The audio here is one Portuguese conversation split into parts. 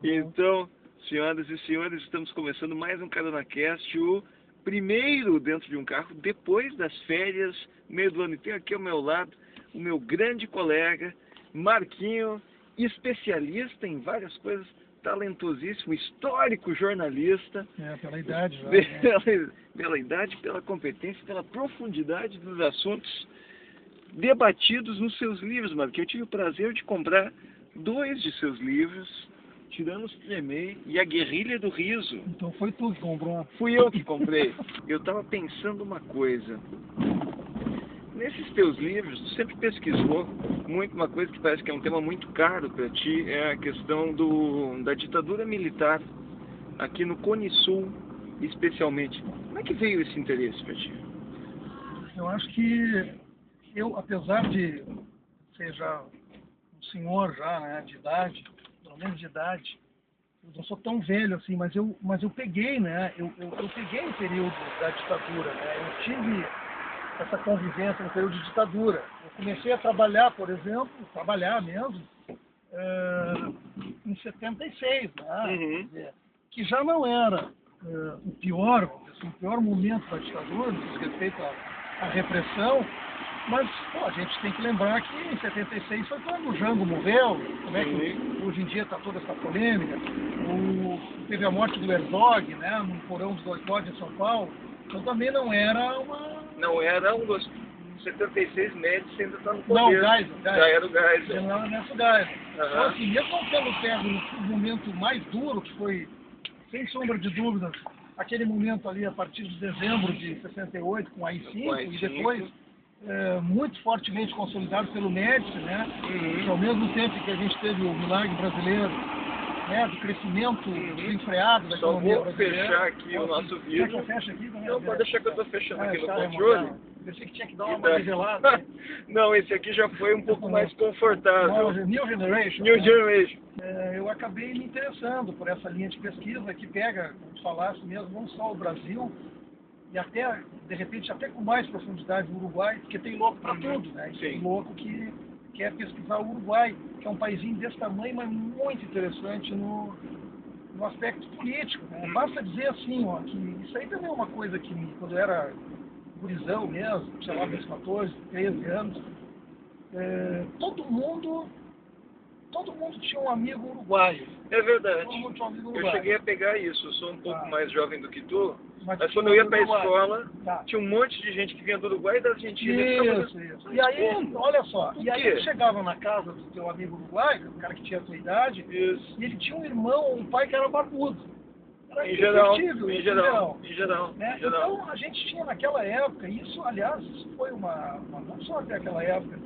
Então, senhoras e senhores, estamos começando mais um CaronaCast, o primeiro dentro de um carro, depois das férias, meio do ano. E tenho aqui ao meu lado o meu grande colega, Marquinho, especialista em várias coisas, talentosíssimo, histórico jornalista. Pela idade já. Pela idade, pela competência, pela profundidade dos assuntos debatidos nos seus livros, Marquinho. Eu tive o prazer de comprar 2 de seus livros, Tiranos Tremei e A Guerrilha do Riso. Então foi tu que comprou. Fui eu que comprei. Eu estava pensando uma coisa. Nesses teus livros, tu sempre pesquisou muito uma coisa que parece que é um tema muito caro para ti, é a questão da ditadura militar, aqui no Cone Sul, especialmente. Como é que veio esse interesse para ti? Eu acho que eu, apesar de ser já um senhor já, né, de idade, pelo menos de idade, eu não sou tão velho assim, mas eu peguei, né, eu peguei o período da ditadura, né, eu tive essa convivência no período de ditadura. Eu comecei a trabalhar, por exemplo, trabalhar mesmo, em 76, né, Uhum. que já não era o pior momento da ditadura, no que diz respeito à repressão, mas pô, a gente tem que lembrar que em 76 foi quando o Jango morreu, como é que hoje em dia está toda essa polêmica, teve a morte do Herzog, né, no porão dos Dois em São Paulo, então também não era uma... Não era um dos 76 médicos ainda está no poder. Não, o Geisel. Já era o Geisel. General Ernesto Geisel. Uhum. Então assim, mesmo tendo pego o momento mais duro, que foi, sem sombra de dúvidas, aquele momento ali a partir de dezembro de 68, com a AI-5, e depois muito fortemente consolidado pelo Médici, né? Uhum. Que ao mesmo tempo que a gente teve o milagre brasileiro, né, do crescimento desenfreado da economia brasileira. Só vou fechar aqui o nosso vídeo. Quer que eu feche aqui? Não, pode deixar que eu estou fechando aqui no controle. Pensei que tinha que dar uma nivelada. Não, esse aqui já foi um pouco mais confortável. New Generation. New Generation. Eu acabei me interessando por essa linha de pesquisa que pega, como tu falaste mesmo, não só o Brasil, e até, de repente, até com mais profundidade o Uruguai, porque tem louco para tudo, né? E tem louco que quer pesquisar o Uruguai, que é um paísinho desse tamanho, mas muito interessante no aspecto político, né? Basta dizer assim, ó, que isso aí também é uma coisa que, quando eu era gurizão mesmo, sei lá, 14, 13 anos, todo mundo tinha um amigo uruguaio. É verdade. Todo mundo tinha um amigo Eu uruguaio. cheguei a pegar isso. Eu sou um pouco mais jovem do que tu, mas Mas quando eu ia para a Uruguai. escola, Tá. tinha um monte de gente que vinha do Uruguai e da Argentina. Isso. E aí, olha só, Por e aí quê? ele chegava na casa do teu amigo uruguaio, o cara que tinha a tua idade, Isso. e ele tinha um irmão, um pai que era barbudo. Era Em geral. Né? Então a gente tinha naquela época, isso, aliás, isso foi não só até aquela época,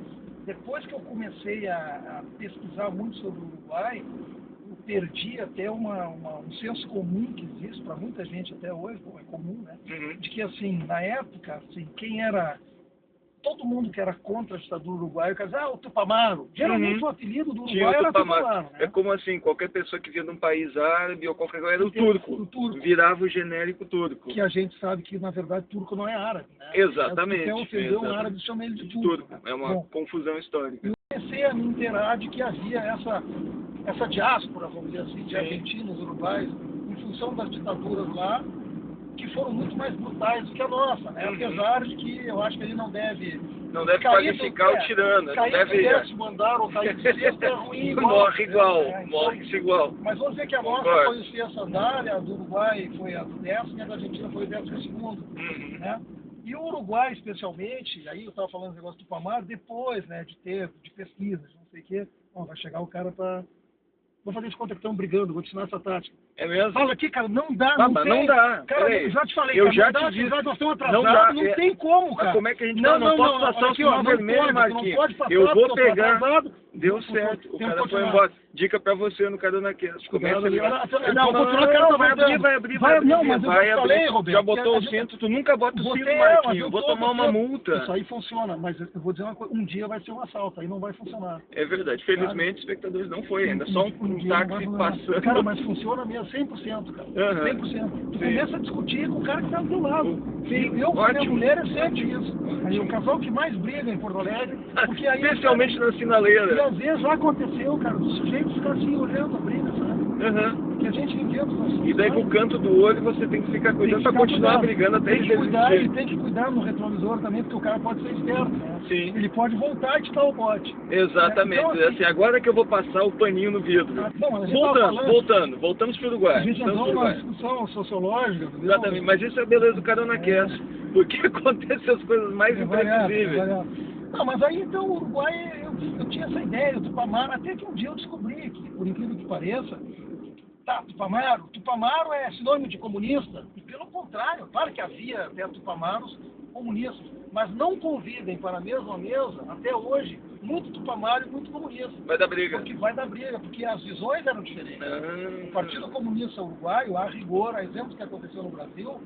depois que eu comecei a pesquisar muito sobre o Uruguai, eu perdi até um senso comum que existe para muita gente até hoje, é comum, né? Uhum. De que, assim, na época, assim, todo mundo que era contra a ditadura uruguaia, quer dizer, o Tupamaro. Geralmente o apelido do Tinha Uruguai o era Tupamaro, né? É como assim, qualquer pessoa que vinha de um país árabe ou qualquer coisa, era o turco. Virava o genérico turco. Que a gente sabe que, na verdade, turco não é árabe, né? Exatamente. Até ofendeu um árabe e chama ele de turco. É uma confusão histórica. Eu comecei a me inteirar de que havia essa diáspora, vamos dizer assim, de argentinos, uruguaios, em função das ditaduras lá, que foram muito mais brutais do que a nossa, né? Apesar de que eu acho que ele não deve qualificar o tirano. Cair deve... do 10º andar ou cair do 6º é ruim igual. Morre igual, morre igual. Mas vamos dizer que a nossa foi o 6º andar, a do Uruguai foi a do 10º e a da Argentina foi o 12º, né? E o Uruguai, especialmente, aí eu estava falando do negócio do Tupamaro, depois, né, de pesquisas, não sei o quê, vai chegar o cara para... Vou fazer de conta que estão brigando, vou te ensinar essa tática. É mesmo? Fala aqui, cara, não dá, mas não dá. Cara, eu já te falei, eu cara, já não dá, te disse. nós estamos atrasados, não tem como, cara. Mas como é que a gente não pode passar o sinal vermelho, Marquinhos? Não pode passar, eu vou pegar. Atrasado. Deu certo, o cara foi embora. Dica pra você no CaronaCast. Começa ali. Não, vai abrir. Não, mas eu falei, Roberto. Já botou o cinto, tu nunca bota o cinto, Marquinhos. Eu vou tomar uma multa. Isso aí funciona, mas eu vou dizer uma coisa, um dia vai ser um assalto, aí não vai funcionar. É verdade, felizmente, espectadores não foi ainda, só um táxi passando. Cara, mas funciona mesmo, 100%, cara. 100%. Tu começa a discutir com o cara que tá do teu lado. Eu com a minha mulher é sempre isso. Aí o casal que mais briga em Porto Alegre, porque aí... Especialmente na sinaleira. E às vezes já aconteceu, cara, do sujeito ficar assim olhando a briga, sabe? Uhum. Que a gente entende nosso E daí com o canto do olho você tem que ficar cuidando para continuar brigando até ele desistir. E tem que cuidar no retrovisor também, porque o cara pode ser esperto, né? Sim. Ele pode voltar e te dar o bote. Exatamente. Então, assim, agora que eu vou passar o paninho no vidro. Voltamos para o Uruguai. A gente entrou numa discussão sociológica. Exatamente, mas isso é a beleza do Carona Cast, porque acontecem as coisas mais imprevisíveis. Não, mas aí então o Uruguai, eu tinha essa ideia, o Tupamaro, até que um dia eu descobri que, por incrível que pareça, Tupamaro é sinônimo de comunista, e pelo contrário, claro que havia até Tupamaros comunistas, mas não convivem para a mesma mesa, até hoje, muito Tupamaro e muito comunista. Vai dar briga. Porque as visões eram diferentes. O Partido Comunista Uruguaio, a rigor, a exemplo do que aconteceu no Brasil,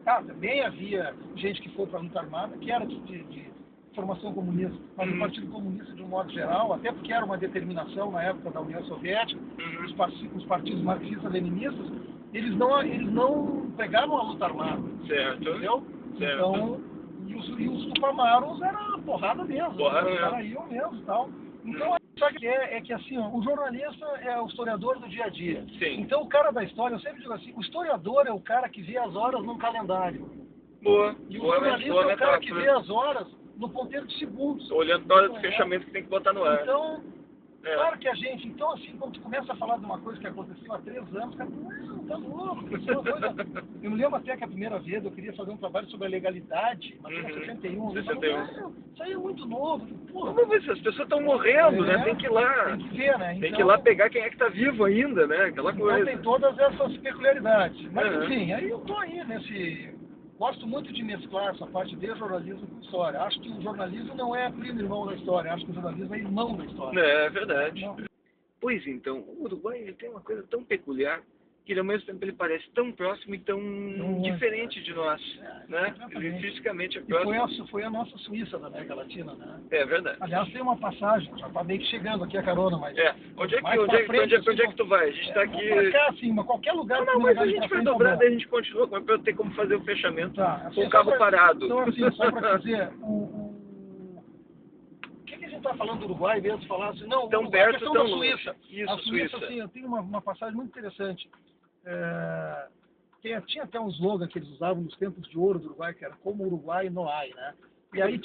também havia gente que foi para a luta armada, que era de formação comunista, mas o Partido Comunista de um modo geral, até porque era uma determinação na época da União Soviética, os partidos marxistas-leninistas, eles não pregavam a luta armada. Certo. Entendeu? Certo. Então, e os Tupamaros era porrada mesmo. Os caras iam mesmo e tal. Então, sabe o que é que assim, ó, o jornalista é o historiador do dia a dia. Sim. Então, o cara da história, eu sempre digo assim, o historiador é o cara que vê as horas num calendário. Boa. E o jornalista é o cara que vê as horas no ponteiro de segundos. Olhando na hora do fechamento que tem que botar no ar. Então, claro que a gente, então assim, quando tu começa a falar de uma coisa que aconteceu há 3 anos, cara, não, tá louco. Eu me lembro até que a primeira vez eu queria fazer um trabalho sobre a legalidade, mas era 61. Isso aí é muito novo. Porra. Vamos ver se as pessoas estão morrendo, né? Tem que ir lá. Tem que ver, né? Tem que ir lá pegar quem é que tá vivo ainda, né? Aquela coisa. Então tem todas essas peculiaridades. Mas enfim, aí eu tô aí nesse... Gosto muito de mesclar essa parte de jornalismo com história. Acho que o jornalismo não é primo irmão da história. Acho que o jornalismo é irmão da história. É verdade. Não. Pois então, o Uruguai ele tem uma coisa tão peculiar que ao mesmo tempo ele parece tão próximo e tão diferente de nós, né? Ele fisicamente é próximo. E foi a nossa Suíça da América Latina, né? É verdade. Aliás, tem uma passagem, já tá meio que chegando aqui a carona, mas... Onde é que tu vai? A gente tá aqui... Pra cá, assim, mas qualquer lugar... Não, mas a gente vai dobrar, daí a gente continua, pra eu ter como fazer o fechamento com o carro parado. Então, assim, só pra dizer, o que a gente está falando do Uruguai mesmo? Falar assim, não, tão Uruguai, perto, tão tão longe. Suíça. Isso, a Suíça, assim, eu tenho uma passagem muito interessante. Tinha até um slogan que eles usavam nos tempos de ouro do Uruguai, que era como o Uruguai no ai, né? E aí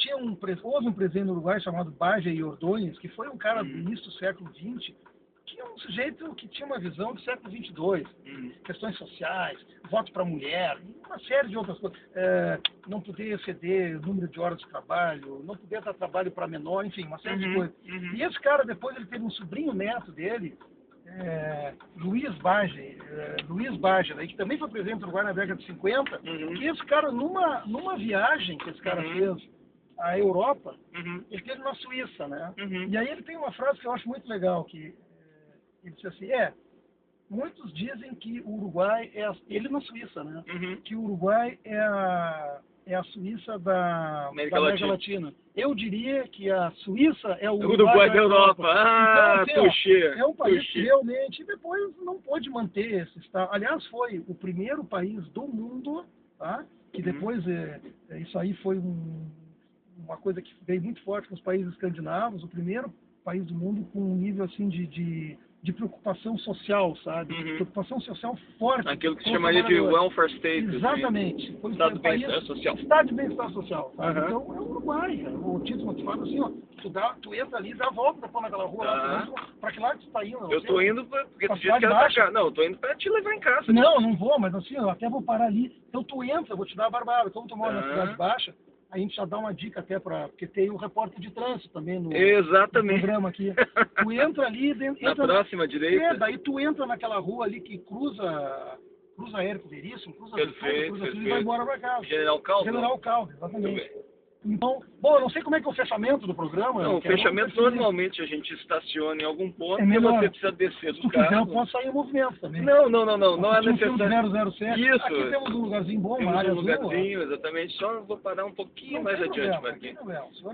houve um presidente no Uruguai chamado Baja e Ordóñez, que foi um cara do início do século XX, que é um sujeito que tinha uma visão do século XXII, questões sociais, voto para mulher, uma série de outras coisas. Não poder exceder o número de horas de trabalho, não poder dar trabalho para menor, enfim, uma série de coisas. E esse cara, depois, ele teve um sobrinho neto dele, Luiz Baja, que também foi presidente do Uruguai na década de 50, e esse cara, numa viagem que esse cara fez à Europa, ele esteve na Suíça, né? E aí ele tem uma frase que eu acho muito legal, que ele disse assim, muitos dizem que o Uruguai ele na Suíça, né? Que o Uruguai é a Suíça da América Latina. Eu diria que a Suíça é o Uruguai da Europa. Ah, então, assim, é um país que realmente depois não pôde manter esse estado. Aliás, foi o primeiro país do mundo, tá? Que depois isso aí foi uma coisa que veio muito forte com os países escandinavos, o primeiro país do mundo com um nível assim de preocupação social, sabe? Preocupação social forte. Aquilo que se chamaria de welfare state. Exatamente. Foi Estado de bem-estar social. Estado de bem-estar social. Então é o Uruguai, cara. O título te fala assim, ó, tu entra ali e dá a volta depois naquela rua lá. Pra que lado tu tá indo? Eu tô indo porque tu disse que era pra cá. Não, eu tô indo pra te levar em casa. Não vou, mas assim, eu até vou parar ali. Então tu entra, eu vou te dar a barbada. Como tu mora na Cidade Baixa, a gente já dá uma dica até porque tem o repórter de trânsito também no programa aqui. Tu entra ali... Na próxima direita. Daí tu entra naquela rua ali que cruza Érico Veríssimo, cruza e vai embora pra casa. General Calvo, exatamente. Então, bom, eu não sei como é que é o fechamento do programa. Não, o fechamento normalmente a gente estaciona em algum ponto e você precisa descer do carro. Se tu quiser, eu posso sair em movimento também. Não é necessário. 007. Isso. Aqui temos um lugarzinho bom, uma área azul. Temos um lugarzinho, exatamente. Só vou parar um pouquinho mais adiante, Marquinhos.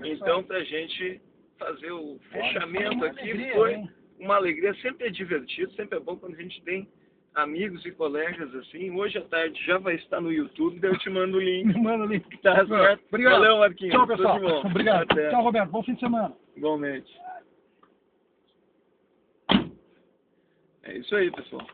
Então, pra gente fazer o fechamento aqui, foi uma alegria. Sempre é divertido, sempre é bom quando a gente tem amigos e colegas assim. Hoje à tarde já vai estar no YouTube, daí eu te mando o link. Me manda o link. Tá certo? Obrigado. Valeu, Marquinhos. Tchau, pessoal. Obrigado. Até. Tchau, Roberto. Bom fim de semana. Igualmente. É isso aí, pessoal.